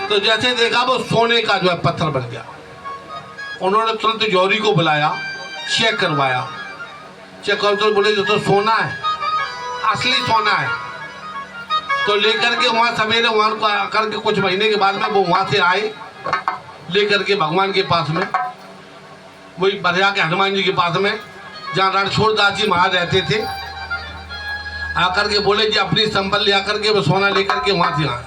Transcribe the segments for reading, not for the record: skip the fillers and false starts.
तो जैसे देखा वो सोने का जो है पत्थर बन गया। उन्होंने तुरंत जौहरी को बुलाया, चेक करवाया। चेक कर तो बोले जो तो सोना है, असली सोना है। तो लेकर के वहाँ सवेरे वहाँ को आकर के कुछ महीने के बाद में वो वहाँ से आए लेकर के भगवान के पास में, वही बरिया के हनुमान जी के पास में जहाँ रणछोड़ दास जी महाराज रहते थे। आकर के बोले जी अपनी संपल ले आकर के वो सोना लेकर के वहाँ से आए।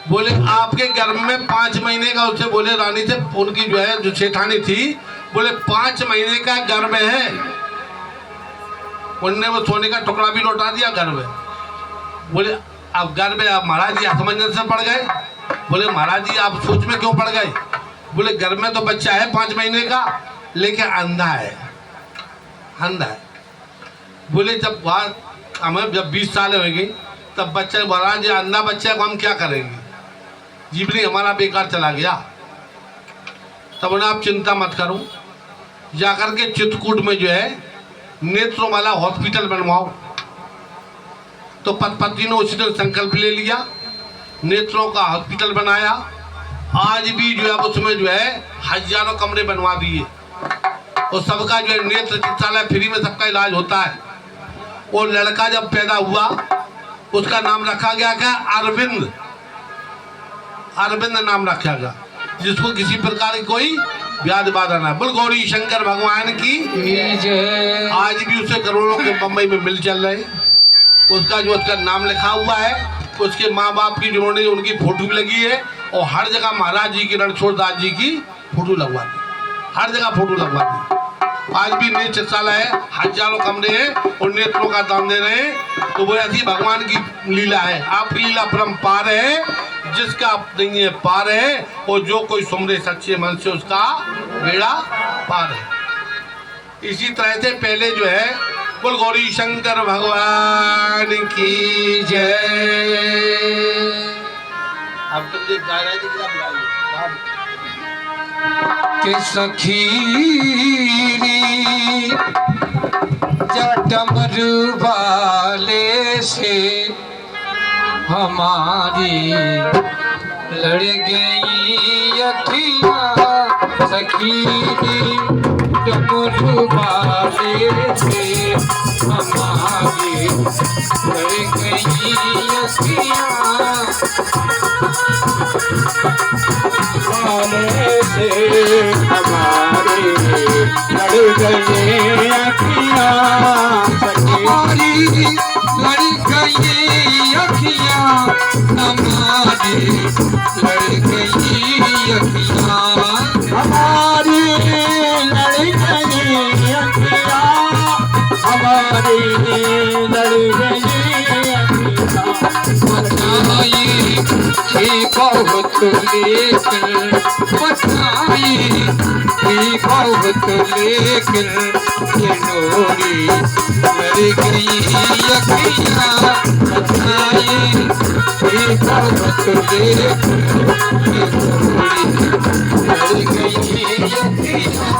बोले आपके गर्भ में 5 महीने का, उससे बोले रानी से उनकी जो है जो सेठानी थी, बोले 5 महीने का गर्भ है। उनने वो सोने का टुकड़ा भी लौटा दिया गर्भ। बोले अब गर्भ है, अब महाराज जी असमंजस से पड़ गए। बोले महाराज जी आप सोच में क्यों पड़ गए? बोले गर्भ में तो बच्चा है 5 महीने का, लेकिन अंधा है, अंधा है। बोले जब बात हमें जब 20 साल हो गई तब बच्चा, महाराज जी अंधा बच्चा को हम क्या करेंगे, जीवनी हमारा बेकार चला गया। तब उन्हें आप चिंता मत करो, जाकर के चित्रकूट में जो है नेत्रों वाला हॉस्पिटल बनवाओ। तो पति ने उसी दिन संकल्प ले लिया, नेत्रों का हॉस्पिटल बनाया। आज भी जो है उसमें जो है हजारों कमरे बनवा दिए और सबका जो है नेत्र चिकित्सालय फ्री में सबका इलाज होता है। और लड़का जब पैदा हुआ उसका नाम रखा गया क्या? अरविंद। अरविंद नाम रखा गया, जिसको किसी प्रकार की कोई व्याध बाधा ना। बोल गौरी शंकर भगवान की जय। आज भी उसे करोड़ों के बम्बई में मिल चल रहे। उसका जो उसका नाम लिखा हुआ है, उसके माँ बाप की जिन्होंने उनकी फोटो भी लगी है और हर जगह महाराज जी की, रणछोड़ दास जी की फोटो लगवा दी, हर जगह फोटो लगवा दी। आज भी नेत्र चिकित्सालय है, हजारों कमरे हैं और नेत्रों का दान दे रहे हैं। तो वो ऐसी भगवान की लीला है। आपकी लीला परम्पार है, जिसका नहीं है पार है, और जो कोई सुमरे सच्चे मन से उसका बेड़ा पार है। इसी तरह से पहले जो है बोल गौरी शंकर भगवान की जय। अब तक ये गा रहे थे कि सखीरी जटमरू वाले से हमारी लड़ गई अखियाँ। सखीरी डमरू वाले से हमारी लड़ गई अखियाँ। वाले से हमारी लड़ गई अखियाँ। हमारी लड़ गई अखियाँ, हमारी लड़ गई अखियाँ। हमारी लड़ गई अखियाँ, हमारी लड़ गई अखियाँ। बताइए थी बहुत लेकिन, बताइए थी बहुत लेकिन, ये नोरी लड़ गई अखियाँ। बताइए थी बहुत लेकिन, ये नोरी लड़ गई अखियाँ।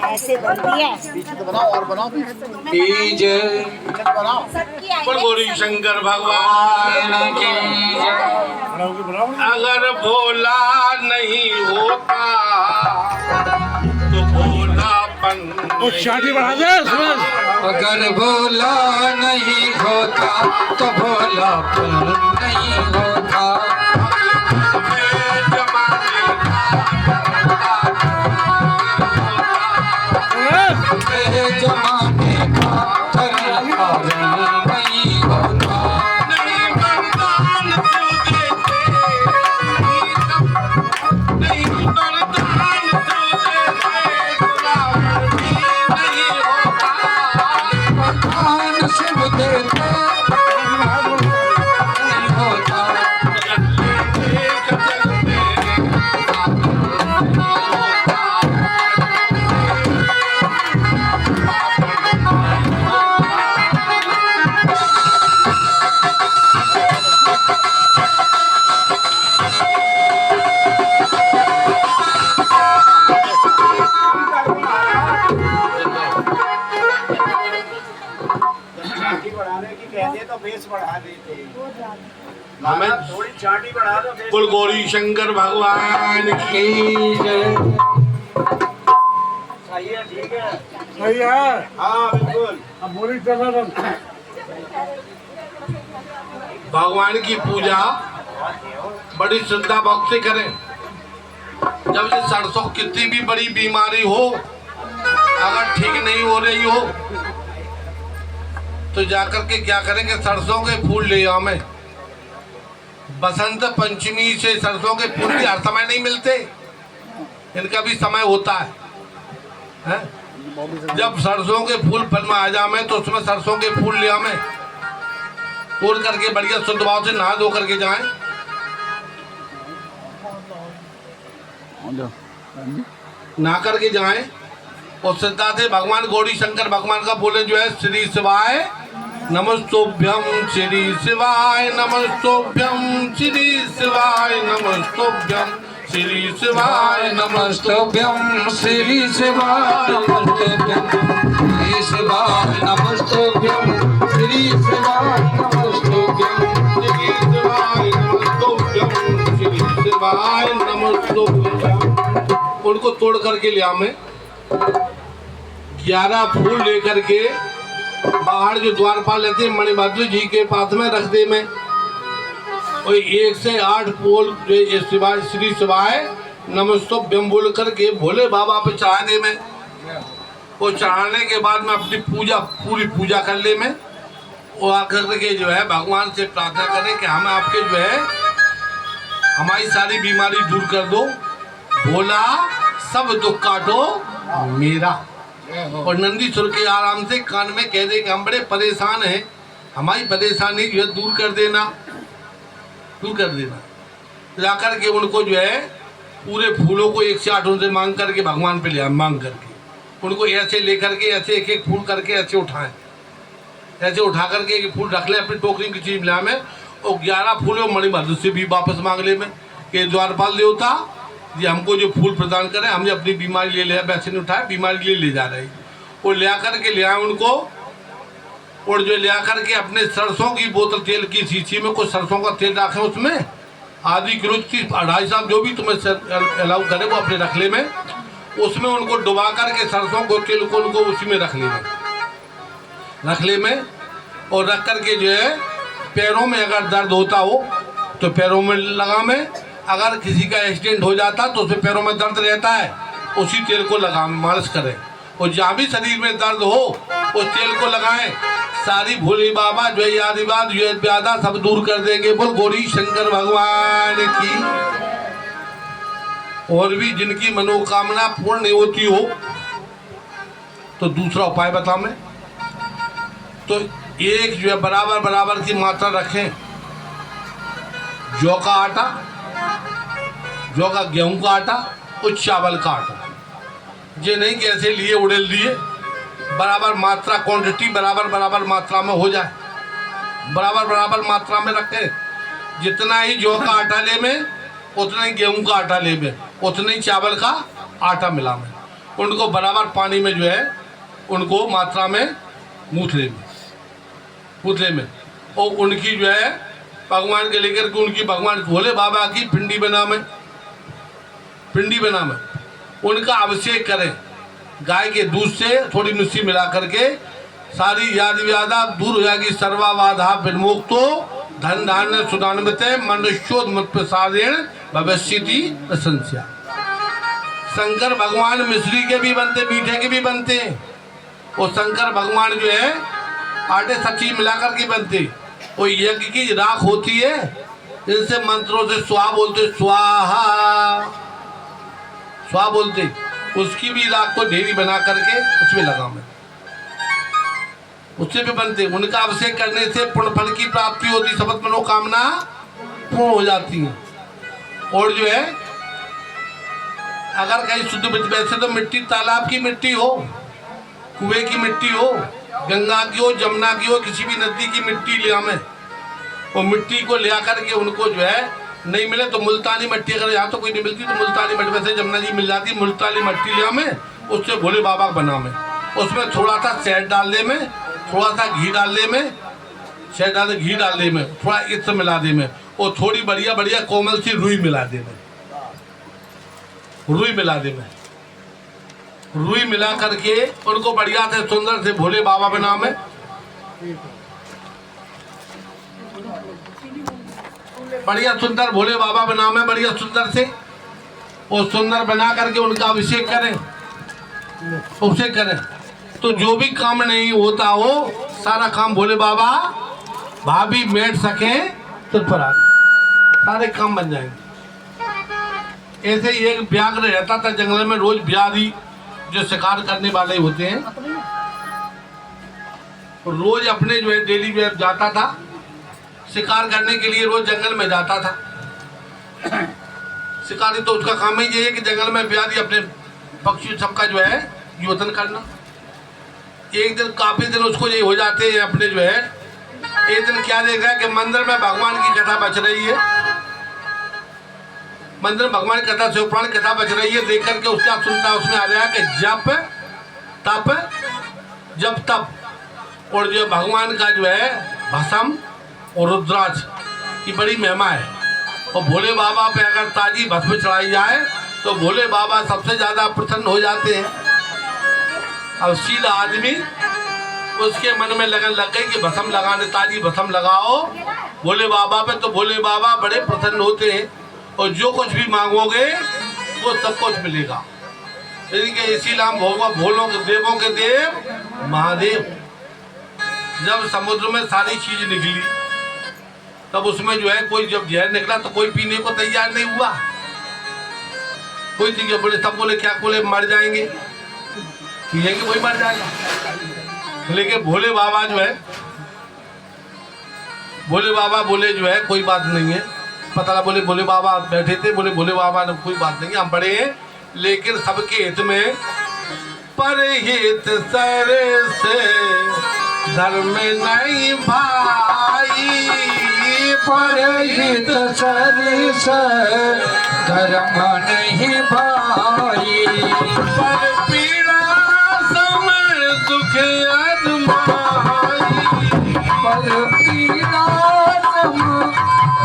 ऐसे बनती है। बोल गौरी शंकर भगवान की। अगर भोला नहीं होता तो भोलापन अगर भोला नहीं होता तो भोलापन नहीं होता। जमाने का तरकार नहीं होता। नहीं बरदान क्यों देते, नहीं बरदान क्यों देते, गुलाम भी नहीं होता। भगवान शिव देते नहीं होता। हमें थोड़ी चाटी बढ़ा दो। बोल गौरी शंकर भगवान की जय। सही है, ठीक है। सही है। हाँ बिल्कुल। अब बोली चला भगवान की पूजा बड़ी श्रद्धा भक्ति से करें। जब ये सरसों कितनी भी बड़ी बीमारी हो, अगर ठीक नहीं हो रही हो तो जाकर के क्या करेंगे, सरसों के फूल ले आओ। मैं बसंत पंचमी से सरसों के फूल भी हर समय नहीं मिलते, इनका भी समय होता है? जब सरसों के फूल फल में आ जाए तो उसमें सरसों के फूल ले आवे, तोड़ करके बढ़िया शुद्ध भाव से नहा धो करके जाएं। नहा करके जाएं और श्रद्धा से भगवान गौरी शंकर भगवान का बोले जो है, श्री शिवाय नमस्तुभ्यं, श्री शिवाय नमस्तुभ्यं, श्री शिवाय नमस्तुभ्यं, श्री शिवाय नमस्तुभ्यं, श्री शिवाय नमस्तुभ्यं, श्री शिवाय नमस्तुभ्यं, श्री शिवाय नमस्तुभ्यं, श्री शिवाय नमस्तुभ्यं, श्री शिवाय नमस्तुभ्यं। उनको तोड़ करके लिया मैं 11 फूल लेकर के बाहर जो द्वारपाल रहते मणिभद्र जी के पास में रख दे मैं, और 1 से 8 फूल शिवाय श्री शिवाय नमस्तुभ्यं बोल करके भोले बाबा पे चढ़ा दे मैं। वो चढ़ाने के बाद मैं अपनी पूजा पूरी पूजा कर ले मैं। वो आकर के जो है भगवान से प्रार्थना करें कि हम आपके जो है हमारी सारी बीमारी दूर कर दो, भोला सब दुख काटो मेरा। और नंदीश्वर के आराम से कान में कह दे कि हम बड़े परेशान हैं, हमारी परेशानी जो है दूर कर देना, दूर कर देना। जाकर के उनको जो है पूरे फूलों को 108 उनसे मांग करके भगवान पे ले आए, मांग करके उनको ऐसे लेकर के ऐसे एक एक फूल करके ऐसे उठाएं, ऐसे उठा करके एक फूल रख ले अपनी टोकरी की चीज मिला में, और 11 फूलों मणिभद्र से भी वापस मांग ले में कि द्वारपाल देवता जी हमको जो फूल प्रदान करें, हमने अपनी बीमारी ले लिया, वैसे नहीं उठाए, बीमारी ले जा रही। वो ले आकर के ले आए उनको, और जो ले आकर के अपने सरसों की बोतल तेल की शीशी में कुछ सरसों का तेल रखे, उसमें आधी किलो 2.5 साल जो भी तुम्हें अलाउ करे वो अपने रखले में, उसमें उनको डुबा करके सरसों को तेल को उनको उसी में रखले में और रख करके जो है पैरों में अगर दर्द होता हो तो पैरों में लगा में, अगर किसी का एक्सीडेंट हो जाता तो उसमें पैरों में दर्द रहता है, उसी तेल को लगा मालिश करें, और जहाँ भी शरीर में दर्द हो उस तेल को लगाएं। सारी भोले बाबा जो है आदिवाद व्याधा सब दूर कर देंगे। बोल गौरी शंकर भगवान की। और भी जिनकी मनोकामना पूर्ण नहीं होती हो तो दूसरा उपाय बता मैं, तो एक जो है बराबर बराबर की मात्रा रखें जौ का आटा, जौ का गेहूं का आटा और चावल का आटा, ये नहीं कि ऐसे लिए उड़ेल दिए, बराबर मात्रा क्वांटिटी बराबर बराबर मात्रा में हो जाए, बराबर बराबर मात्रा में रखें। जितना ही जौ का आटा ले में उतना ही गेहूं का आटा ले में उतना ही चावल का आटा मिला में, उनको बराबर पानी में जो है उनको मात्रा में मूथले में और उनकी जो है भगवान के लेकर के उनकी भगवान भोले बाबा की पिंडी बना में उनका अभिषेक करें। गाय के दूध से थोड़ी मिर्ची मिला करके सारी याद व्याधा दूर हो जाएगी। सर्वा बाधा विमुक्तो धन धान्य सुदान्विते मनुष्योन्मत प्रसादेन भविष्यति प्रशंसा। शंकर भगवान मिश्री के भी बनते, मीठे के भी बनते, और शंकर भगवान जो है आटे सच्ची मिलाकर के बनते। वो यज्ञ की राख होती है, इनसे मंत्रों से स्वाहा बोलते, स्वाहा बोलते, उसकी भी राख को ढेरी बना करके उसमें लगा मैं, उससे भी बनते। उनका अभिषेक करने से पुण्य फल की प्राप्ति होती, सबत मनोकामना पूर्ण हो जाती है। और जो है अगर कहीं शुद्ध वैसे तो मिट्टी तालाब की मिट्टी हो, कुएं की मिट्टी हो, गंगा की हो, जमुना की हो, किसी भी नदी की मिट्टी ले हमें, वो मिट्टी को ले आकर के उनको जो है नहीं मिले तो मुल्तानी मिट्टी, अगर यहाँ तो कोई नहीं मिलती तो मुल्तानी मिट्टी, वैसे जमुना जी मिल जाती, मुल्तानी मिट्टी ले हमें, उससे भोले बाबा बना में, उसमें थोड़ा सा शहद डाल दे में, थोड़ा सा घी डाल दे में, शहद डाल दे, घी डाल दे में, थोड़ा इत्र मिला दे में, और थोड़ी बढ़िया बढ़िया कोमल सी रुई मिला दे में, रुई मिला दे में, रुई मिला करके उनको बढ़िया से सुंदर से भोले बाबा बना में, बढ़िया सुंदर भोले बाबा बना में, बढ़िया सुंदर से, और सुंदर बना करके उनका अभिषेक करें, अभिषेक करें। तो जो भी काम नहीं होता हो सारा काम भोले बाबा भाभी बैठ सके तो पर सारे काम बन जाएंगे। ऐसे ही एक व्याघ्र रहता था जंगल में, रोज व्याधि जो शिकार करने वाले होते हैं, रोज अपने जो है डेली वेयर जाता था शिकार करने के लिए, रोज जंगल में जाता था शिकारी। तो उसका काम ही ये है कि जंगल में व्याधि अपने पक्षी सबका जो है योतन करना। एक दिन काफी दिन उसको ये हो जाते हैं अपने जो है, एक दिन क्या देख रहा है कि मंदिर में भगवान की कथा बच रही है, मंदिर में भगवान की कथा शिवपुराण की कथा बच रही है, देख करके उसका सुनता है, उसमें आ रहा है कि जप तप जप तप, और जो भगवान का जो है भस्म और रुद्राक्ष की बड़ी महिमा है। और भोले बाबा पे अगर ताजी भस्म चढ़ाई जाए तो भोले बाबा सबसे ज्यादा प्रसन्न हो जाते हैं। अब सीधा आदमी उसके मन में लगन लग गई कि भस्म लगाने, ताजी भस्म लगाओ भोले बाबा पे, तो भोले बाबा बड़े प्रसन्न होते हैं और जो कुछ भी मांगोगे वो सब कुछ मिलेगा। इसीलिए हम भोलों के देवों के देव महादेव, जब समुद्र में सारी चीज निकली तब उसमें जो है कोई जब जहर निकला तो कोई पीने को तैयार नहीं हुआ। कोई चीज बोले, सब बोले क्या, बोले मर जाएंगे, पिएंगे वही मर जाएगा। लेकिन भोले बाबा जो है, भोले बाबा बोले जो है कोई बात नहीं है। पता लगा बोले भोले बाबा बैठे थे, बोले भोले बाबा ने कोई बात नहीं है, हम बड़े हैं लेकिन सबके हित में, परहित सर से धर्म नहीं भाई, परहित सर से धर्म नहीं भाई, पर पीड़ा समय दुख अदमाई, पर पीड़ा सम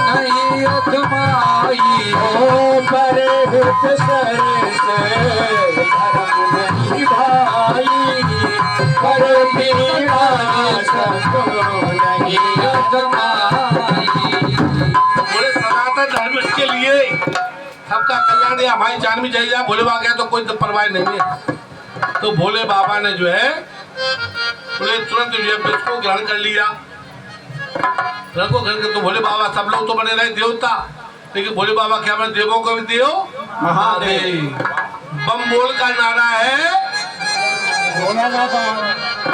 नहीं अदमाई। ओ परहित सर से धर्म नहीं भाई, पर पीड़ा सबको नहीं अदमाई। बोले सनातन धर्म के लिए सबका कल्याण या हमारी जान भी चाहिए। भोले बाबा गया तो कोई तो परवाह नहीं है। तो भोले बाबा ने जो है बोले तुरंत जो है इसको ग्रहण कर लिया। ग्रहण को ग्रहण कर तो भोले बाबा, सब लोग तो बने रहे देवता, लेकिन भोले बाबा क्या बने, देवों को भी देव महादेव। बम बोल का नारा है,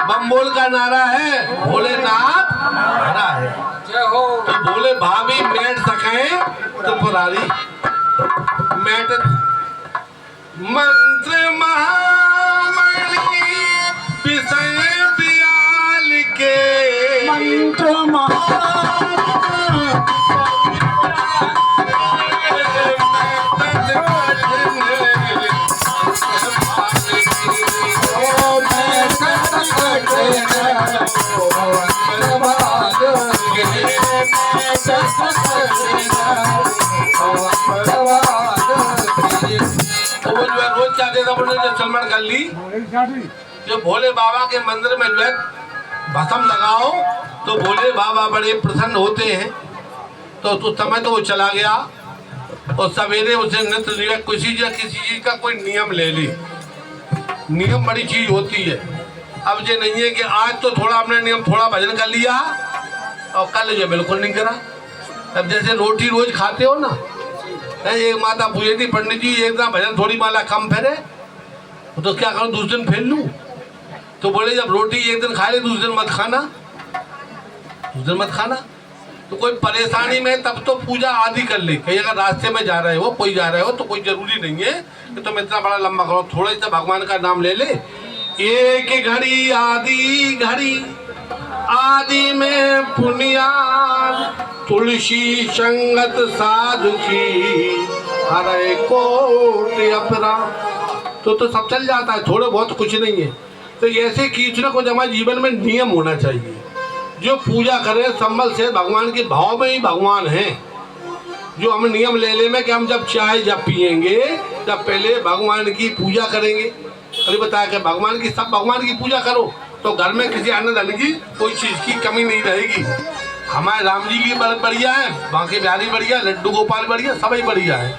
बम बोल का नारा है, भोलेनाथ हरा है। जय हो। तो भोले भाभी बैठ सके तो पुरारी मैट मंत्र महामणि विषय बियाल के मंत्र तो वो जो है रोज क्या देता बोले जो सलमान कर ली, जो भोले बाबा के मंदिर में जो है भस्म लगाओ तो भोले बाबा बड़े प्रसन्न होते हैं। तो उस समय तो वो चला गया और सवेरे उसे नित्य जो है किसी चीज का कोई नियम ले ली। नियम बड़ी चीज होती है। अब ये नहीं है कि आज तो थोड़ा हमने नियम थोड़ा भजन कर लिया और कल जो बिल्कुल नहीं करा। अब जैसे रोटी रोज खाते हो ना, एक माता पूछी थी पंडित जी एक दिन भजन थोड़ी माला कम फेरे, तो क्या करूं दूसरे दिन फेर लूं? तो बोले जब रोटी एक दिन खा ले दूसरे दिन मत खाना, दूसरे दिन मत खाना। तो कोई परेशानी में तब तो पूजा आदि कर ले। कहीं अगर रास्ते में जा रहे हो, कोई जा रहे हो तो कोई जरूरी नहीं है कि तुम इतना बड़ा लंबा करो, थोड़ा सा भगवान का नाम ले ले। एक घड़ी आदि घड़ी आदि में पुनियाद, तुलसी संगत साधु की हरे कोट अपरा। तो सब चल जाता है, थोड़े बहुत कुछ नहीं है। तो ऐसे कीचड़ को हमारे जीवन में नियम होना चाहिए। जो पूजा करे संबल से भगवान के भाव में ही भगवान है। जो हम नियम ले ले में कि हम जब चाय जब पिएंगे तब पहले भगवान की पूजा करेंगे। अरे बताया कि भगवान की सब भगवान की पूजा करो तो घर में किसी अन्न धन की कोई चीज की कमी नहीं रहेगी। हमारे राम जी की बढ़िया है, बांके बिहारी बढ़िया, लड्डू गोपाल बढ़िया, सभी बढ़िया है।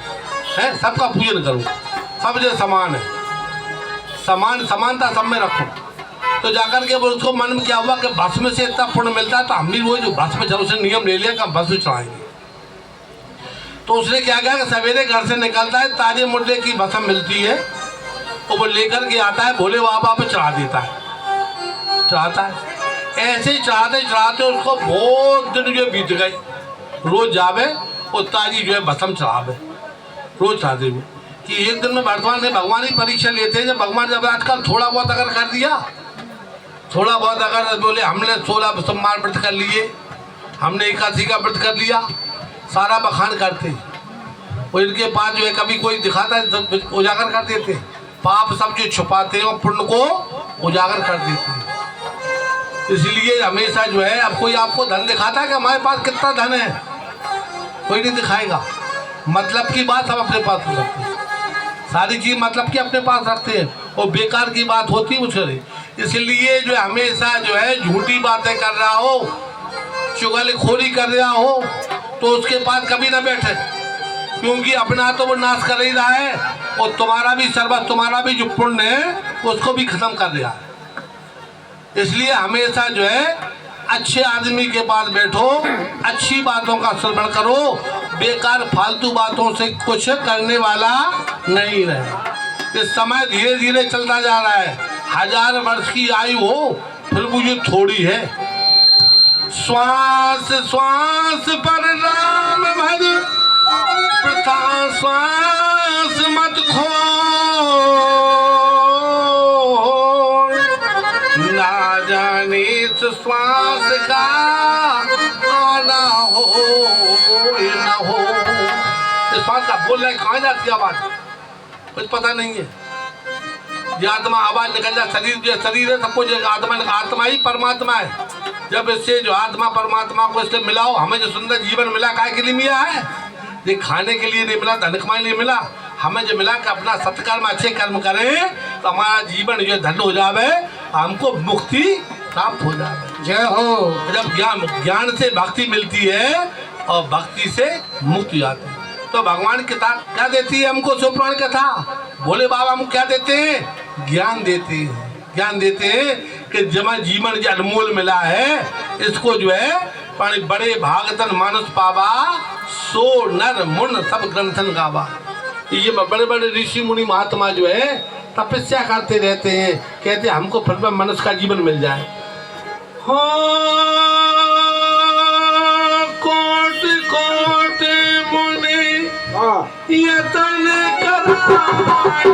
सबका पूजन करो, सब जो समान है, समानता सब में रखो। तो जाकर के उसको मन में क्या हुआ कि भस्म से इतना पुण्य मिलता है तो हम भी वो जो भस्म चलो से नियम ले लिया कि हम भस्म चढ़ाएंगे। तो उसने क्या किया कि सवेरे घर से निकलता है, ताजे मुर्दे की भस्म मिलती है और वो लेकर के आता है, भोले बाबा पे चढ़ा देता है, चढ़ाता है। ऐसे ही चढ़ाते चढ़ाते उसको बहुत दिन जो बीत गए। रोज जावे और ताजी जो है भस्म चढ़ावे, रोज चढ़ाते हुए कि एक दिन में भगवान ही परीक्षा लेते हैं। जब भगवान जब आजकल थोड़ा बहुत अगर कर दिया, थोड़ा बहुत अगर बोले हमने 16 सोमवार व्रत कर लिए, हमने एकादशी का व्रत कर लिया, सारा बखान करते। और इनके पास जो है कभी कोई दिखाता है तो उजागर कर देते, पाप सब जो छुपाते हैं और पुण्य को उजागर कर देते हैं। इसलिए हमेशा जो है अब कोई आपको धन दिखाता है कि हमारे पास कितना धन है, कोई नहीं दिखाएगा। मतलब की बात सब अपने पास रखते हैं, सारी चीज मतलब की अपने पास रखते हैं और बेकार की बात होती मुझे। इसलिए जो हमेशा जो है झूठी बातें कर रहा हो, चुगलखोरी कर रहा हो तो उसके पास कभी ना बैठे, क्योंकि अपना तो वो नाश कर ही रहा है और तुम्हारा भी सर्वस्व, तुम्हारा भी जो पुण्य है उसको भी खत्म कर दिया है। इसलिए हमेशा जो है अच्छे आदमी के पास बैठो, अच्छी बातों का श्रवण करो, बेकार फालतू बातों से कुछ करने वाला नहीं रहे। इस समय धीरे धीरे चलता जा रहा है, 1000 वर्ष की आयु हो फिर मुझे थोड़ी है। श्वास श्वास पर राम भज, प्रथा श्वास मत खो, ना जाने इस श्वास का आना हो न हो। इस श्वास का बोल रहा है, कहाँ जाती है आवाज कुछ पता नहीं है। ये आत्मा आवाज निकल जाए, शरीर जो शरीर है सबको जो आत्मा ही परमात्मा है। जब इससे जो आत्मा परमात्मा को इससे मिलाओ, हमें जो सुंदर जीवन मिला काहे के लिए मिला है? ये खाने के लिए नहीं मिला, धन कमाने के लिए मिला। हमें जो मिला कि अपना सत्कर्म अच्छे कर्म करें तो हमारा जीवन जो धन हो जावे, हमको मुक्ति प्राप्त हो जावे। जय हो। जब ज्ञान से भक्ति मिलती है और भक्ति से मुक्ति आती है, तो भगवान किताब क्या देती है हमको? शिवपुराण कथा। भोले बाबा हमको क्या देते हैं? ज्ञान देते हैं। ज्ञान देते हैं कि जमा जीवन जो अनमोल मिला है, इसको जो है बड़े भागतन मानस पावा, सो नर मुन सब ग्रंथन गावा। ये बड़े बड़े ऋषि मुनि महात्मा जो है तपस्या करते रहते हैं, कहते हैं हमको फिर मनुष्य का जीवन मिल जाए। हो कोटि कोटि मुनि यतन कराई,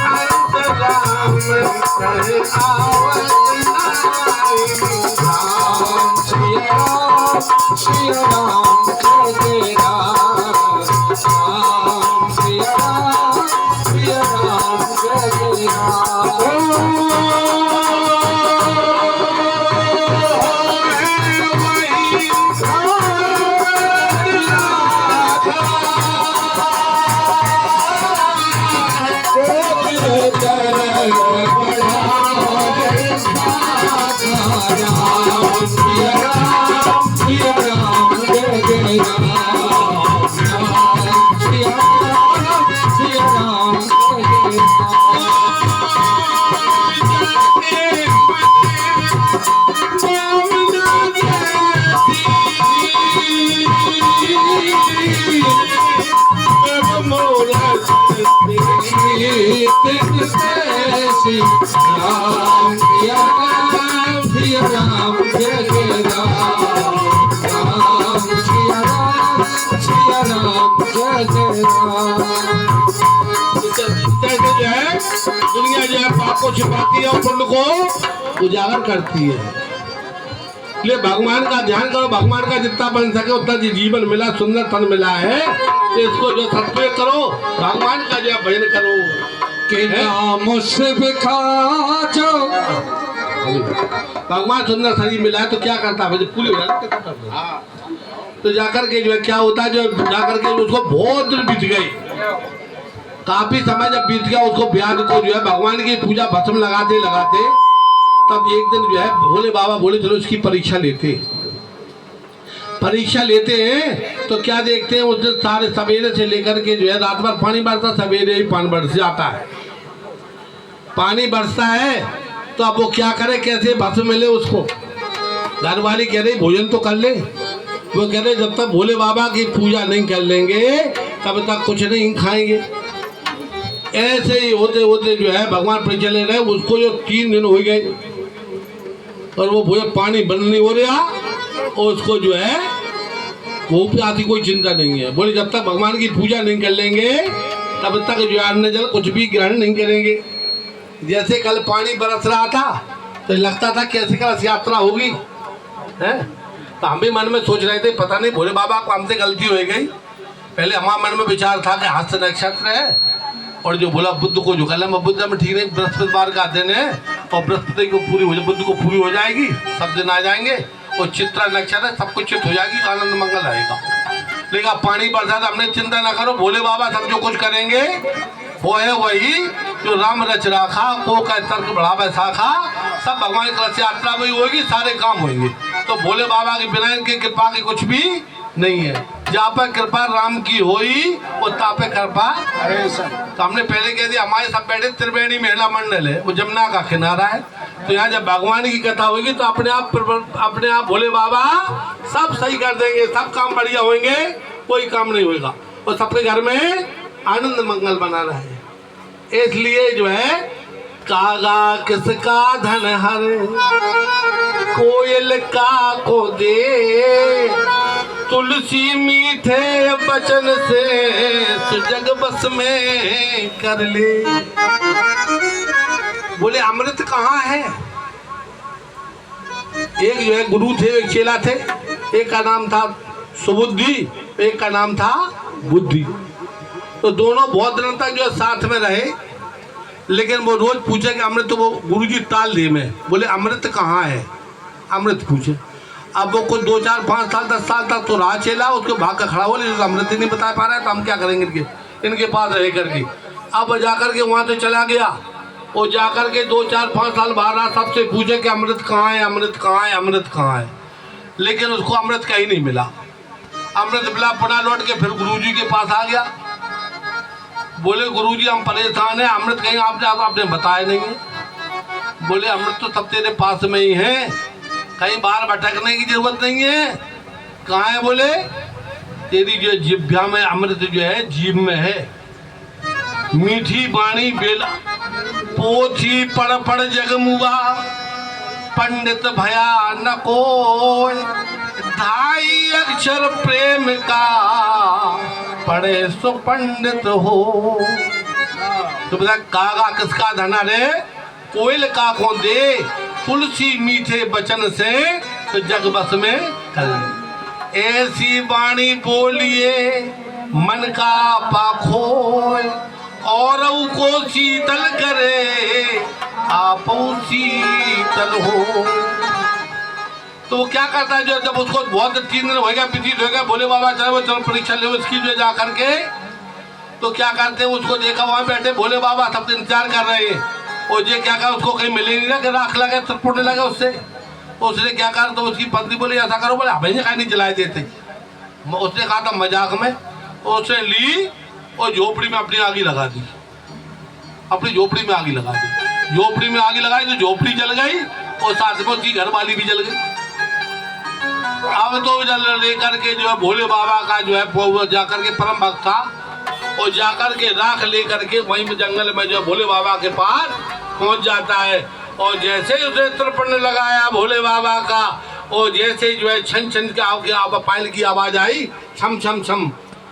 अंतराम कहे आवत नाई। राम श्री राम श्री राम जय राम, राम श्री राम जय राम जय राम जय राम, राम श्री राम जय राम। जो है दुनिया जो है पाप को छिपाती है और पुण्य को उजागर करती है। इसलिए भगवान का ध्यान करो, भगवान का जितना बन सके उतना जीवन मिला, सुंदर तन मिला है, तो इसको जो सत्प्रयोग करो, भगवान का जो भजन करो। के नाम से बिखा जो भगवान सुंदर शरीर मिला है तो क्या करता है? पूरी हो जाती है। तो जाकर के जो है क्या होता है, जो जाकर के उसको बहुत दिन बीत गई, काफी समय जब बीत गया, उसको ब्याज को जो है भगवान की पूजा भस्म लगाते लगाते तब एक दिन जो है भोले बाबा बोले चलो इसकी परीक्षा लेते हैं। परीक्षा लेते हैं तो क्या देखते हैं, उस दिन सारे सवेरे से लेकर के जो है रात भर पानी बरसता, सवेरे ही पानी बरस जाता है। पानी बरसता है तो अब वो क्या करे, कैसे भस्म मिले उसको? घर वाली कह रही भोजन तो कर ले। वो कह रहे जब तक भोले बाबा की पूजा नहीं कर लेंगे तब तक कुछ नहीं खाएंगे। ऐसे ही होते होते जो है भगवान पर चले रहे, उसको जो 3 दिन हो गए और वो भोजन पानी बंद नहीं हो रहा, और उसको जो है वो प्यासी कोई चिंता नहीं है। बोले जब तक भगवान की पूजा नहीं कर लेंगे तब तक जो है अन्न जल कुछ भी ग्रहण नहीं करेंगे। जैसे कल पानी बरस रहा था तो लगता था कैसे कल यात्रा होगी है, तो हम भी मन में सोच रहे थे पता नहीं भोले बाबा को हमसे गलती हो गई। पहले हमारे मन में विचार था कि हस्त नक्षत्र है और जो बोला बुद्ध को जो कल बुद्ध में ठीक नहीं, बृहस्पतिवार का दिन है और बृहस्पति को पूरी हो जाए, बुद्ध को पूरी हो जाएगी, सब दिन आ जाएंगे और चित्रा नक्षत्र है, सब कुछ चित हो जाएगी, आनंद मंगल रहेगा। लेकिन पानी बरसा था, हमने चिंता ना करो, भोले बाबा सब जो कुछ करेंगे वो है वही जो राम रच राखा, को का तर्क बढ़ावे शाखा, सब भगवान की तरफ से यात्रा वही होगी, सारे काम होंगे। तो भोले बाबा के बिना इनकी कृपा के कुछ भी नहीं है। जहाँ पर कृपा राम की होई वो तापे कृपा। अरे सर तो हमने पहले कह दिया हमारे सब बैठे त्रिवेणी महिला मंडल है, वो जमुना का किनारा है। तो यहाँ जब भगवान की कथा होगी तो अपने आप भोले बाबा सब सही कर देंगे, सब काम बढ़िया होंगे, कोई काम नहीं होगा और सबके घर में आनंद मंगल बना रहे। इसलिए जो है कागा किसका धन हरे, कोयल का को दे, तुलसी मीठे बचन से जग बस में कर ले। बोले अमृत कहाँ है? एक जो है गुरु थे, एक चेला थे, एक का नाम था सुबुद्धि, एक का नाम था बुद्धि। तो दोनों बहुत दिनों तक जो साथ में रहे, लेकिन वो रोज पूछे कि अमृत, तो वो गुरुजी टाल दिए में, बोले अमृत कहाँ है, अमृत पूछे। अब वो कुछ 2 4 5 साल 10 साल तक तो राह चला, उसको भाग का खड़ा बोले तो अमृत ही नहीं बता पा रहा है तो हम क्या करेंगे इनके पास रह करके। अब जाकर के वहाँ से चला गया, वो जाकर के 2 4 5 साल बाहर रहा, सबसे पूछे कि अमृत कहाँ है, अमृत कहाँ है, अमृत कहाँ है, लेकिन उसको अमृत कहीं नहीं मिला। अमृत मिला, पुनः लौट के फिर गुरुजी के पास आ गया। बोले गुरुजी हम परेशान हैं, अमृत कहीं आपने बताया नहीं है। बोले अमृत तो सब तेरे पास में ही है, कहीं बाहर भटकने की जरूरत नहीं है। कहाँ है? बोले तेरी जो जिभ्या में अमृत जो है जीभ में है। मीठी बाणी बेला पोथी पढ़ पढ़ जगमुआ, पंडित भया न कोय, 2.5 अक्षर प्रेम का पढ़े सो पंडित हो। तो बता कागा किसका धन रे, कोयल का को दे, तुलसी मीठे बचन से तो जग बस में कर। ऐसी वाणी बोलिए मन का पाखोय, और को शीतल करे आप शीतल हो। तो वो क्या करता है, जो जब उसको बहुत 3 दिन हो गया, व्यतीत हो गया, भोले बाबा चलो परीक्षा ले उसकी जो जा करके, तो क्या करते हैं, उसको देखा वहाँ बैठे भोले बाबा सब इंतजार कर रहे हैं, और ये क्या कहा उसको कहीं मिले नहीं ना, कि राख लगे पुण्य लगे उससे। उसने क्या कहा, तो उसकी पत्नी बोली ऐसा करो, बोले हमें कहीं नहीं जलाए देते। उसने कहा था मजाक में, उसने ली और झोपड़ी में अपनी आगी लगा दी, अपनी झोपड़ी में आगी लगा दी। झोपड़ी में आगी लगाई तो झोपड़ी जल गई और साथ में उसकी घर वाली भी जल गई। अब तो जल लेकर के जो है भोले बाबा का जो है जाकर के परम भक्त था, और जाकर के राख लेकर के वहीं जंगल में जो भोले बाबा के पास पहुंच जाता है। और जैसे ही उसे तर्पण लगाया भोले बाबा का, और जैसे जो है छन छन के पायल की आवाज आई, छम छम छम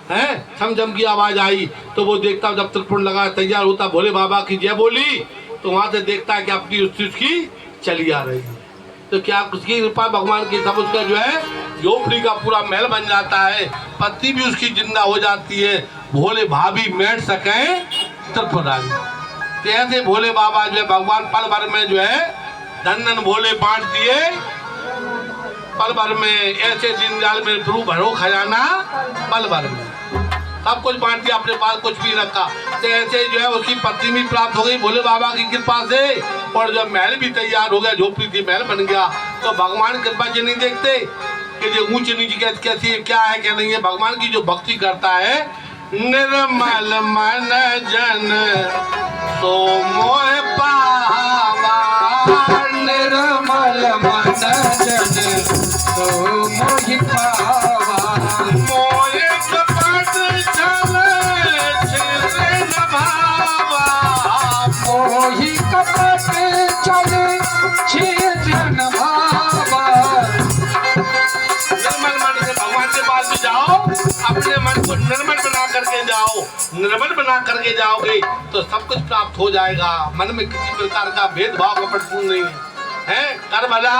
है, छम छम की आवाज आई, तो वो देखता जब तर्पण लगा तैयार होता, भोले बाबा की जय बोली, तो वहां से देखता है कि अपनी उसकी चली आ रही है। तो क्या उसकी कृपा भगवान की, सब उसका जो है झोपड़ी का पूरा महल बन जाता है, पत्नी भी उसकी जिंदा हो जाती है, भोले भाभी बैठ सके तत्पराज। तो ऐसे भोले बाबा जो है भगवान पल भर में जो है धन धन भोले बांट दिए, पल भर में ऐसे दिन जाल में प्रभु भरो खजाना, पल भर में सब कुछ बांट दिया, अपने पास कुछ भी रखा। तो ऐसे जो है उसकी पत्नी भी प्राप्त हो गई भोले बाबा की कृपा से, और जब महल भी तैयार हो गया, झोपड़ी थी महल बन गया। तो भगवान कृपा जी नहीं देखते कि जो ऊंच नीच कैसी क्या है क्या नहीं है। भगवान की जो भक्ति करता है, निर्मल मन जन सो मोह पावा, निर्मल मन जन तो मोहि पावा, मोहे कपट चले छिरे न भावा, मोहि कपट चले छिरे भावा। निर्मल मन से भगवान के पास भी जाओ, अपने मन को निर्मल बना करके जाओ, निर्मल बना करके जाओगे तो सब कुछ प्राप्त हो जाएगा। मन में किसी प्रकार का भेदभाव कपटपूर्ण नहीं है। कर भला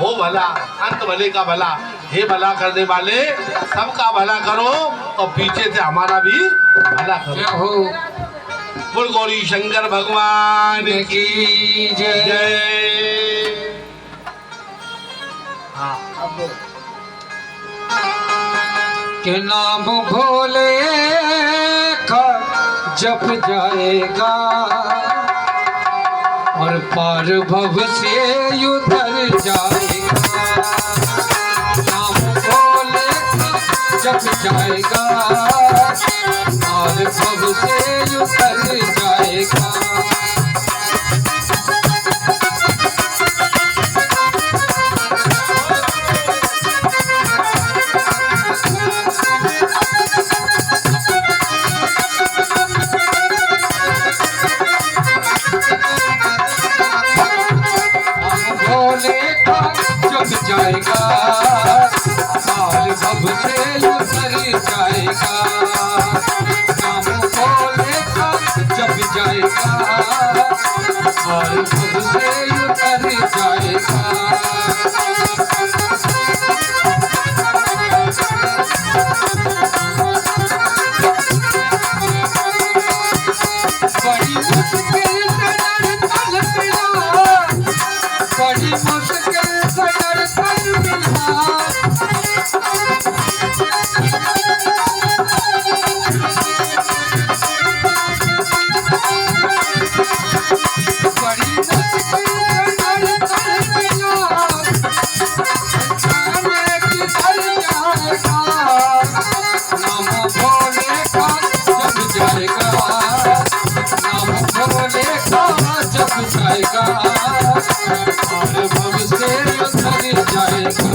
हो भला, अंत भले का भला। हे भला करने वाले, सबका भला करो और पीछे से हमारा भी भला करो। बोल गौरी शंकर भगवान की जय। जय। हाँ के नाम भोले का जप जाएगा, और पार भव से उतर जाएगा। नाम भोले का जब जाएगा और भव से उतर जाएगा। जाएगा और भव से उतर जाएगा। नाम भोलेगा जब जाएगा और भव से उतर जाएगा। बड़ी मुश्किल से डर मिला, बड़ी मुश्किल से डर मिला। बड़ी मुश्किल से डर मिला, जाने किधर जाएगा। नाम भोलेगा जब जाएगा, नाम भोलेगा जब जाएगा और भव से उतर जाएगा।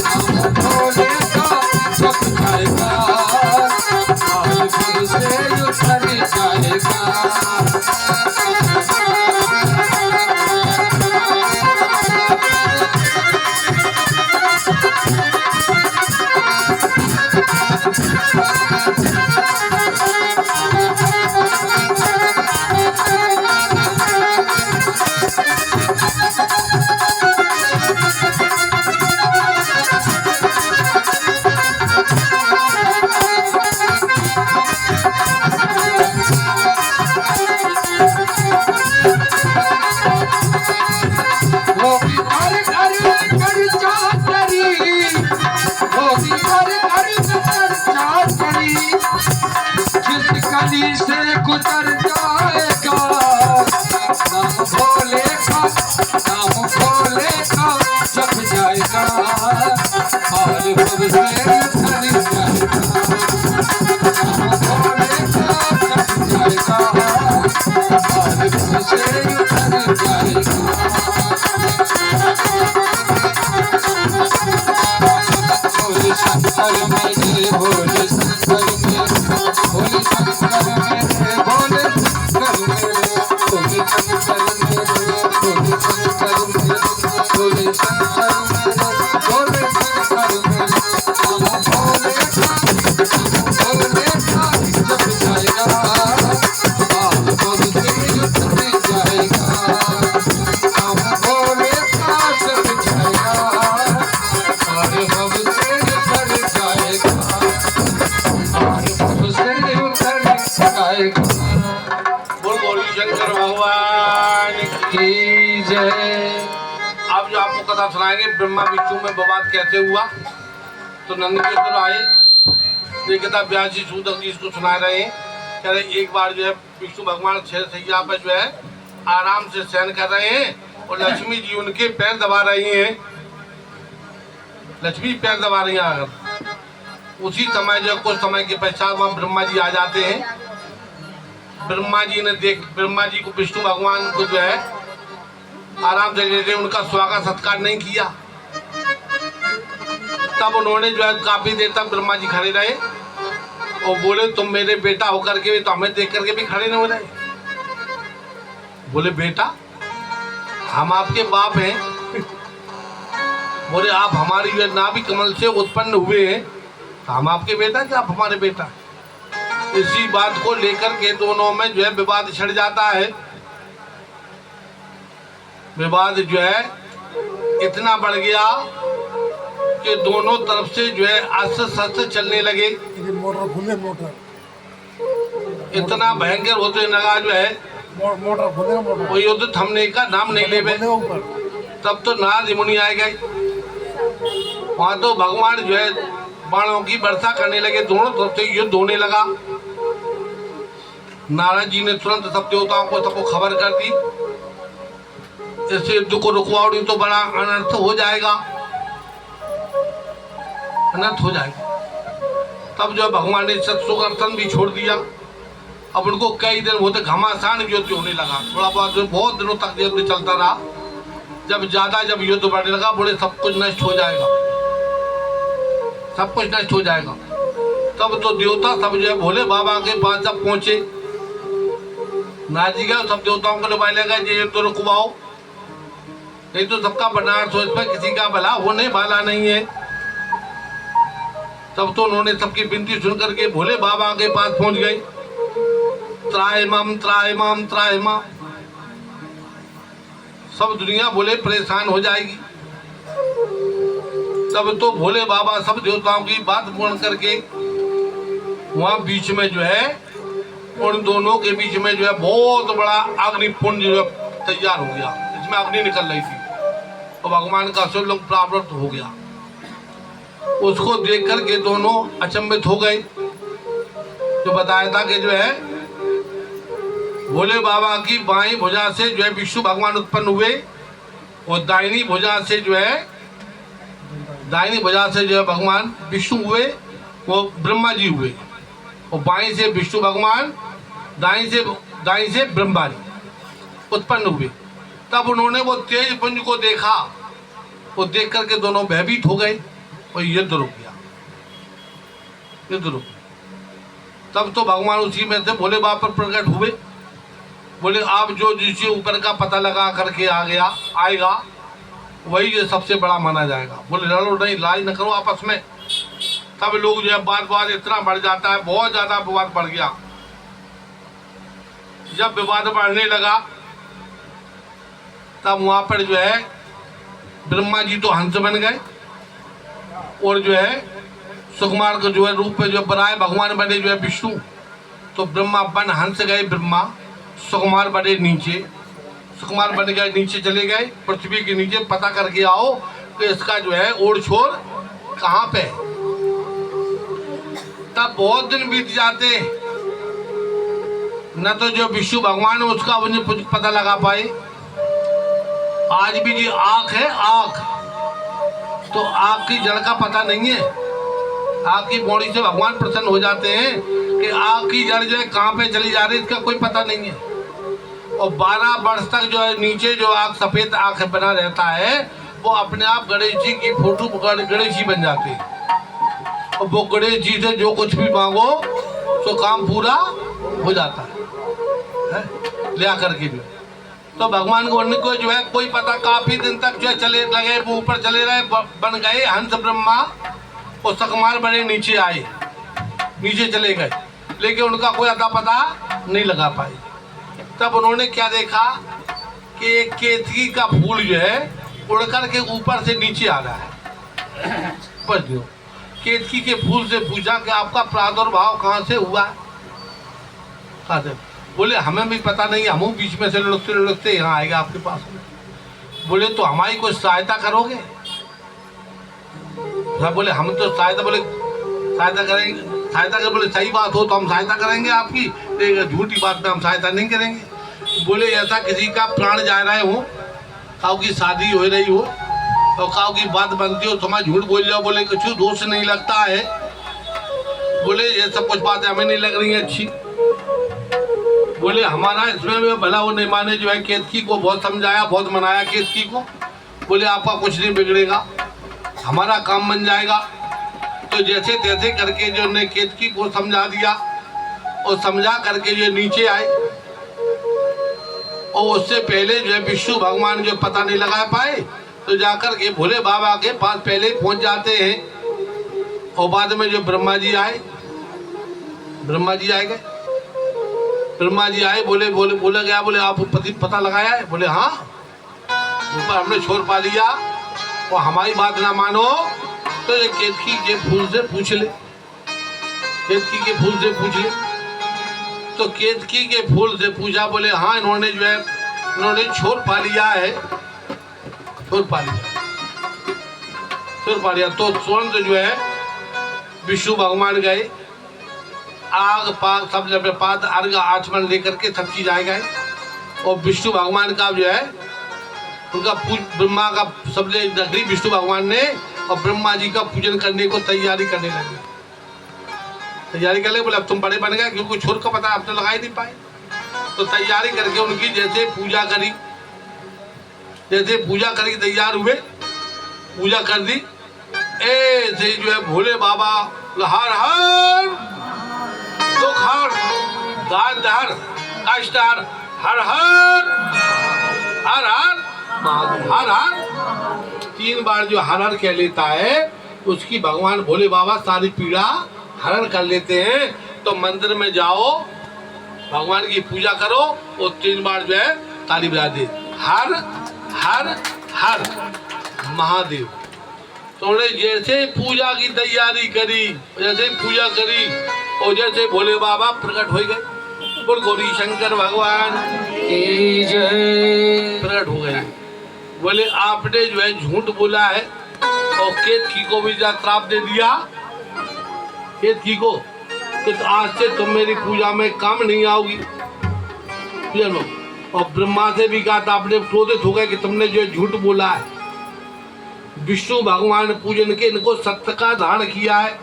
नाम भोलेगा जब जाएगा और भव से उतर जाएगा। गली से गुजर जाएगा। नाम भोलेगा, नाम भोलेगा जब जाएगा और भव से उतर जाएगा। नाम भोलेगा जब जाएगा और भव से उतर जाएगा। भोले शंकर मेरे, भोले शंकर मेरे, भोले शंकर मेरे, भोले शंकर मेरे, भोले शंकर मेरे, भोले शंकर मेरे, भोले शंकर मेरे, भोले शंकर मेरे। नाम भोलेगा, भोलेगा जब जाएगा और भव से उतर जाएगा। नाम भोलेगा जब जाएगा और भव से उतर जाएगा, और भव से उतर जाएगा। बोल बोली शंकर भगवान की जय। अब जो आपको कथा सुनाएंगे ब्रह्मा विष्णु में विवाद कैसे हुआ। तो नंदकेश्वर आए, ये कथा व्यास जी सूदक जी इसको सुना रहे हैं। कह रहे एक बार जो है विष्णु भगवान छह सैया पर जो है आराम से शयन कर रहे हैं और लक्ष्मी जी उनके पैर दबा रही हैं। लक्ष्मी पैर दबा रही हैं। अगर उसी समय जो कुछ समय के पश्चात वहाँ ब्रह्मा जी आ जाते हैं। ब्रह्मा जी ने ब्रह्मा जी को विष्णु भगवान को जो है आराम से लेते उनका स्वागत सत्कार नहीं किया। तब उन्होंने जो है काफी देर तक ब्रह्मा जी खड़े रहे और बोले तुम मेरे बेटा होकर के भी तो हमें देख करके भी खड़े नहीं हो रहे। बोले बेटा हम आपके बाप हैं। बोले आप हमारी जो नाभि कमल से उत्पन्न हुए हैं तो हम आपके बेटा कि आप हमारे बेटा। इसी बात को लेकर के दोनों में जो है विवाद छिड़ जाता है। विवाद जो है इतना बढ़ गया कि दोनों तरफ से जो है अस्त्र शस्त्र चलने लगे। इतना भयंकर होते लगा जो है वो युद्ध थमने का नाम नहीं ले। तब तो नारद मुनि आए गए। वहाँ तो भगवान जो है बाणों की वर्षा करने लगे। दोनों तरफ से युद्ध होने लगा। नारद जी ने तुरंत सब देवताओं को सबको खबर कर दी, इस युद्ध को रुकवाओ नहीं तो बड़ा अनर्थ हो जाएगा, अनर्थ हो जाएगा। तब जो है भगवान ने सुदर्शन भी छोड़ दिया। अब उनको कई दिन वो तो घमासान युद्ध होने लगा, थोड़ा बहुत जो बहुत दिनों तक युद्ध चलता रहा। जब युद्ध बढ़ने लगा, बोले सब कुछ नष्ट हो जाएगा, सब कुछ नष्ट हो जाएगा। तब तो देवता सब जो है भोले बाबा के पास जब पहुंचे, नाजी गए सब देवताओं को निभाए लगा, ये तो रुकवाओ, नहीं तो सबका बनारस हो, इसमें किसी का भला होने वाला नहीं है। तब तो उन्होंने सबकी विनती सुन करके भोले बाबा के पास पहुंच गए। त्राहिमाम त्राहिमाम त्राहिमाम, सब दुनिया बोले परेशान हो जाएगी। तब तो भोले बाबा सब देवताओं की बात पूर्ण करके वहां बीच में जो है, उन दोनों के बीच में जो है बहुत बड़ा अग्निपुंज जो है तैयार हो गया, इसमें अग्नि निकल रही थी और भगवान का स्वरूप प्राप्त हो गया। उसको देख करके दोनों अचंभित हो गए। जो बताया था कि जो है भोले बाबा की बाईं भुजा से जो है विष्णु भगवान उत्पन्न हुए और दाहिनी भुजा से जो है भगवान विष्णु हुए, वो ब्रह्मा जी हुए, और बाईं से विष्णु भगवान, दाईं से ब्रह्मा जी उत्पन्न हुए। तब उन्होंने वो तेज पुंज को देखा, वो देख करके दोनों भयभीत हो गए और युद्ध रुक गया, युद्ध रुक गया। तब तो भगवान उसी में से भोले बाबा पर प्रकट हुए, बोले आप जो जिसके ऊपर का पता लगा करके आएगा वही जो सबसे बड़ा माना जाएगा। बोले लड़ो नहीं, लड़ाई न करो आपस में। तब लोग जो है बात इतना बढ़ जाता है, बहुत ज्यादा विवाद बढ़ गया। जब विवाद बढ़ने लगा तब वहां पर जो है ब्रह्मा जी तो हंस बन गए और जो है सुकुमार के जो है रूप में जो बनाए भगवान बने जो है विष्णु। तो ब्रह्मा बन हंस गए, ब्रह्मा सुकुमार बने नीचे, सुकुमार बन गए नीचे चले गए पृथ्वी के नीचे, पता करके आओ कि इसका जो है ओर छोर कहाँ पे। तब बहुत दिन बीत जाते, न तो जो विष्णु भगवान है उसका उन्हें पता लगा पाए। आज भी जी आँख है, आँख तो आँख की जड़ का पता नहीं है। आँख की बॉडी से भगवान प्रसन्न हो जाते हैं कि आँख की जड़ जो है कहाँ पे चली जा रही है, इसका कोई पता नहीं है। और 12 वर्ष तक जो है नीचे जो आँख सफेद आँख बना रहता है, वो अपने आप गणेश जी की फोटो गणेश जी बन जाते हैं और वो गणेश जी से जो कुछ भी मांगो तो काम पूरा हो जाता है ले करके भी। तो भगवान को जो है कोई पता, काफी दिन तक जो है चले लगे, वो ऊपर चले रहे, बन गए हंस ब्रह्मा और सकमार बने नीचे आए, नीचे चले गए, लेकिन उनका कोई अता पता नहीं लगा पाए। तब उन्होंने क्या देखा कि एक केतकी का फूल जो है उड़ करके ऊपर से नीचे आ रहा है। समझ लो, केतकी के फूल से पूछा कि आपका प्रादुर्भाव कहाँ से हुआ है? कहाँ से? बोले हमें भी पता नहीं, हम बीच में से लुढ़कते लुढ़कते यहाँ आएगा आपके पास। बोले तो हमारी कोई सहायता करोगे? बोले हम तो सहायता, बोले सहायता करेंगे, सहायता कर, बोले सही बात हो तो हम सहायता करेंगे आपकी, झूठी बात में हम सहायता नहीं करेंगे। बोले ऐसा किसी का प्राण जा रहे हो, काऊ की शादी हो रही हो और काऊ की बात बनती हो, तुम्हारा झूठ बोल जाओ, बोले कुछ दोष नहीं लगता है। बोले ये सब कुछ बातें हमें नहीं लग रही है अच्छी। बोले हमारा इसमें भला वो नहीं माने, जो है केतकी को बहुत समझाया, बहुत मनाया केतकी को। बोले आपका कुछ नहीं बिगड़ेगा, हमारा काम बन जाएगा। तो जैसे तैसे करके जो ने केतकी को समझा दिया और समझा करके जो नीचे आए, और उससे पहले जो है विष्णु भगवान जो पता नहीं लगा पाए, तो जाकर के भोले बाबा के पास पहले पहुंच जाते हैं। और बाद में जो ब्रह्मा जी आए, ब्रह्मा जी आए गए, ब्रह्मा जी आए, बोले बोला गया, बोले आप पता लगाया है? बोले हाँ, ऊपर हमने छोर पा लिया और हमारी बात ना मानो तो ये केतकी के फूल से पूछ ले, केतकी के फूल से पूछ ले। तो केतकी के फूल से पूछा, बोले हाँ इन्होंने जो है इन्होंने छोर पा लिया है, छोर पा लिया, छोर पा लिया। तो तुरंत जो है विष्णु भगवान गए, आग पाग सब जब पाद अर्घ आचमन लेकर के सब चीज आए गए, और विष्णु भगवान का जो है उनका ब्रह्मा का सबसे नगरी विष्णु भगवान ने और ब्रह्मा जी का पूजन करने को तैयारी करने लगे। तैयारी कर ले। बोले अब तुम बड़े बन गए, क्योंकि छोर का पता अब तो लगा ही नहीं पाए। तो तैयारी करके उनकी जैसे पूजा करी, जैसे पूजा करी तैयार हुए, पूजा कर दी, ऐसे जो है भोले बाबा हर हर दुख हर, दान हर, कष्ट हर, हर हर हर हर हर हर 3 बार जो हर हर कह लेता है उसकी भगवान भोले बाबा सारी पीड़ा हरण कर लेते हैं। तो मंदिर में जाओ, भगवान की पूजा करो और 3 बार जो है ताली बजा दे, हर हर हर महादेव। तो उन्होंने जैसे पूजा की तैयारी करी, जैसे पूजा करी और जैसे भोले बाबा प्रकट हो गए। बोल गौरी शंकर भगवान की जय। प्रकट हो गए। बोले आपने जो है झूठ बोला है और केतकी को भी श्राप दे दिया, केतकी को, तो आज से तुम मेरी पूजा में काम नहीं आओगी। और ब्रह्मा से भी कहा था, आपने क्रोधित हो गए कि तुमने जो झूठ बोला है। विष्णु भगवान पूजन के इनको सत्य का धारण किया है,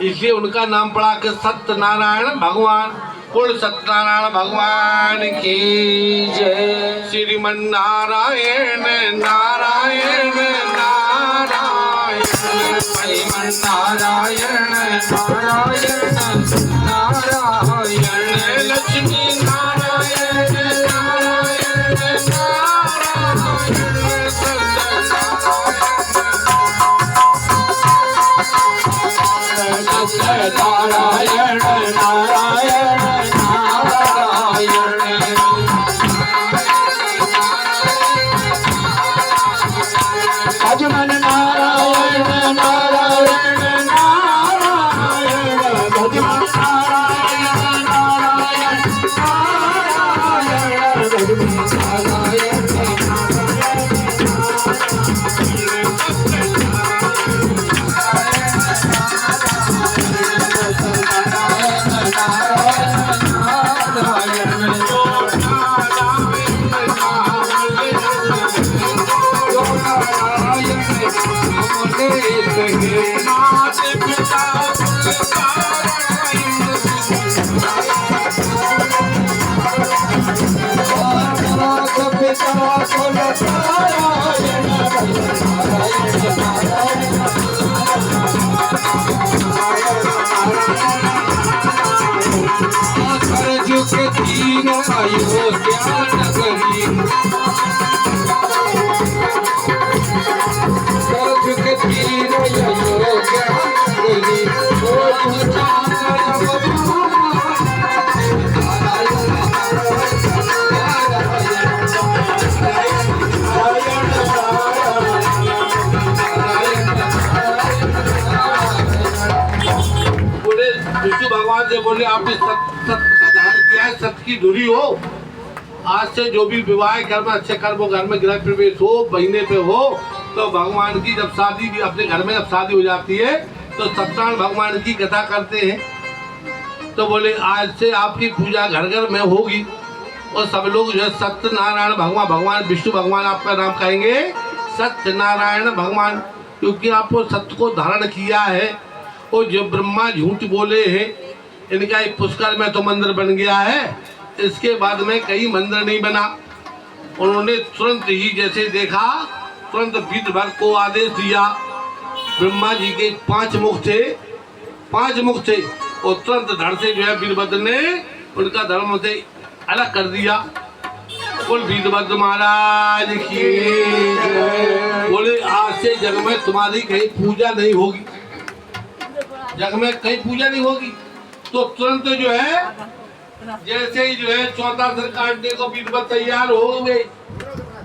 इसलिए उनका नाम पड़ा कि सत्यनारायण भगवान। कुल सत्यनारायण भगवान की जय। श्रीमन नारायण नारायण नारायण श्रीमन नारायण नारायण नारायण लक्ष्मी नारायण नारायण नारायण नारायण भजमन नारायण नारायण नारायण भजमन नारायण नारायण नारायण भजमन नारायण विष्णु भगवान से बोले आपने सत्य धारण किया है, सत्य की धुरी हो। आज से जो भी विवाह कर्म अच्छे कर्म हो, घर में गृह प्रवेश हो, महीने पे हो, तो भगवान की जब शादी भी अपने घर में जब शादी हो जाती है तो सत्यनारायण भगवान की कथा करते हैं। तो बोले आज से आपकी पूजा घर घर में होगी और सब लोग जो है सत्यनारायण भगवान, भगवान विष्णु भगवान आपका नाम कहेंगे सत्यनारायण भगवान, क्योंकि आपको सत्य को धारण किया है। और जो ब्रह्मा झूठ बोले हैं, इनका एक पुष्कर में तो मंदिर बन गया है, इसके बाद में कहीं मंदिर नहीं बना। उन्होंने तुरंत ही जैसे देखा, तुरंत वीरभद्र को आदेश दिया। ब्रह्मा जी के 5 मुख थे, 5 मुख थे, और तुरंत धड़ से जो है वीरभद्र ने उनका धर्म से अलग कर दिया। बोल वीरभद्र महाराज की जय। बोले आज से जग में तुम्हारी कहीं पूजा नहीं होगी, जग में कहीं पूजा नहीं होगी। तो तुरंत जो है जैसे ही जो है 14 सिर काटने को वीरभद्र तैयार हो गए,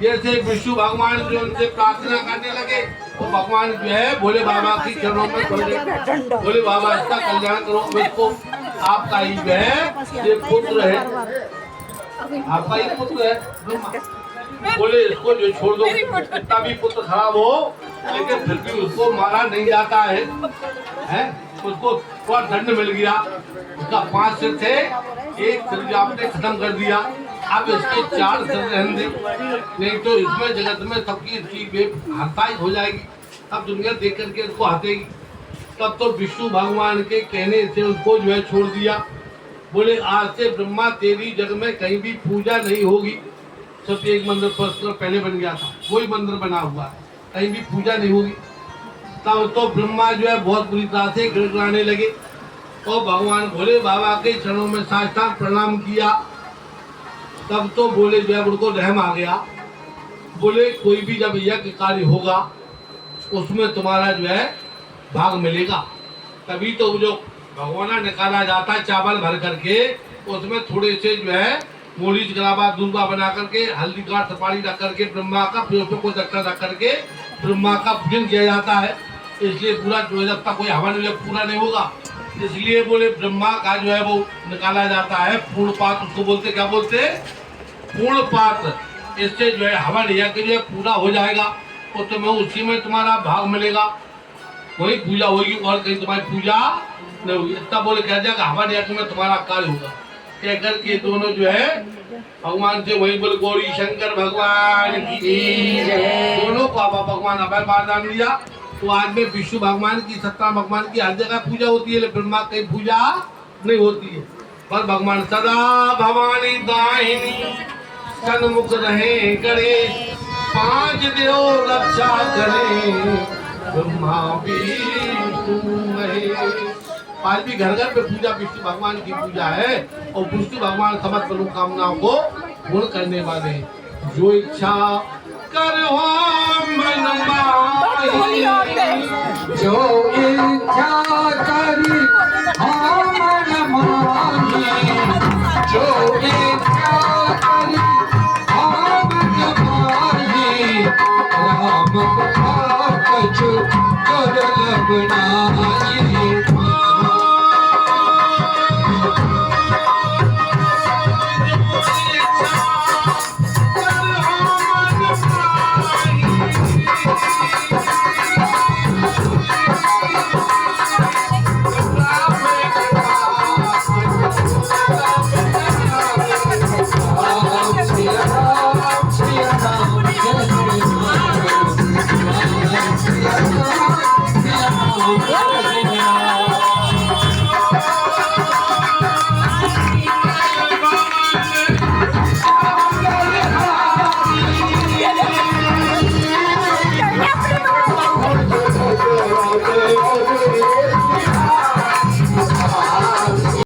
जैसे विष्णु भगवान जो उनसे प्रार्थना करने लगे तो भगवान जो है भोले बाबा की चरणों में पड़ गए। भोले बाबा इसका कल्याण करो, इसको आपका ही जो है ये पुत्र है, आपका ही पुत्र है। बोले इसको जो छोड़ दो, कितना भी पुत्र खराब हो लेकिन फिर भी उसको मारा नहीं जाता है, उसको थोड़ा दंड मिल गया। उसका 5 सिर थे, 1 सिर आपने खत्म कर दिया, अब इसके 4 सिर रहने दे, नहीं तो इसमें जगत में सबकी इसकी हत्या हो जाएगी। अब दुनिया देख करके इसको हटेगी। तब तो विष्णु भगवान के कहने से उसको जो है छोड़ दिया। बोले आज से ब्रह्मा तेरी जग में कहीं भी पूजा नहीं होगी। सब एक मंदिर पर पहले बन गया था, वही मंदिर बना हुआ है, कहीं भी पूजा नहीं होगी। तब तो ब्रह्मा जो है बहुत बुरी तरह से गिड़गिड़ाने लगे और भगवान भोले बाबा के चरणों में साष्टांग प्रणाम किया। तब तो बोले जो है उनको रहम आ गया। बोले कोई भी जब यज्ञ कार्य होगा उसमें तुम्हारा जो है भाग मिलेगा। तभी तो जो भगवाना निकाला जाता है चावल भर करके, उसमें थोड़े से जो है मूलीज गलाबा दूबा बना करके हल्दी गांठ सुपारी रख करके ब्रह्मा का फिर उसमें कोई दक्षिणा रख करके ब्रह्मा का पूजन किया जाता है। इसलिए पूरा जो है जब तक कोई हवन जो पूरा नहीं होगा, इसलिए बोले ब्रह्मा का जो है वो निकाला जाता है पूर्ण पात, उसको बोलते क्या बोलते पूर्ण पात। इससे जो है हवन यज्ञ जो है पूरा हो जाएगा और तुम्हें उसी में तुम्हारा भाग मिलेगा, वही पूजा होगी और कहीं तुम्हारी पूजा नहीं होगी। इतना बोले कह दिया हवन यज्ञ में तुम्हारा कार्य होगा। कहकर के दोनों जो है भगवान से वही बोले गौरी शंकर भगवान की दोनों को बाबा भगवान अभय वरदान दिया। तो आज में विष्णु भगवान की सत्ता भगवान की हर जगह पूजा होती है, लेकिन ब्रह्मा की पूजा नहीं होती है। पर भगवान सदा भवानी दाहिनी सन्मुख रहे करे, पांच देव रक्षा करे ब्रह्मा विष्णु महेश। आज भी घर घर पे पूजा विष्णु भगवान की पूजा है और विष्णु भगवान समस्त मनोकामनाओं को पूर्ण करने वाले हैं। जो इच्छा करो मन माही, जो इच्छा करी मन माही, जो इच्छा करी मन माही, राम कथा कछु कर लब नाही।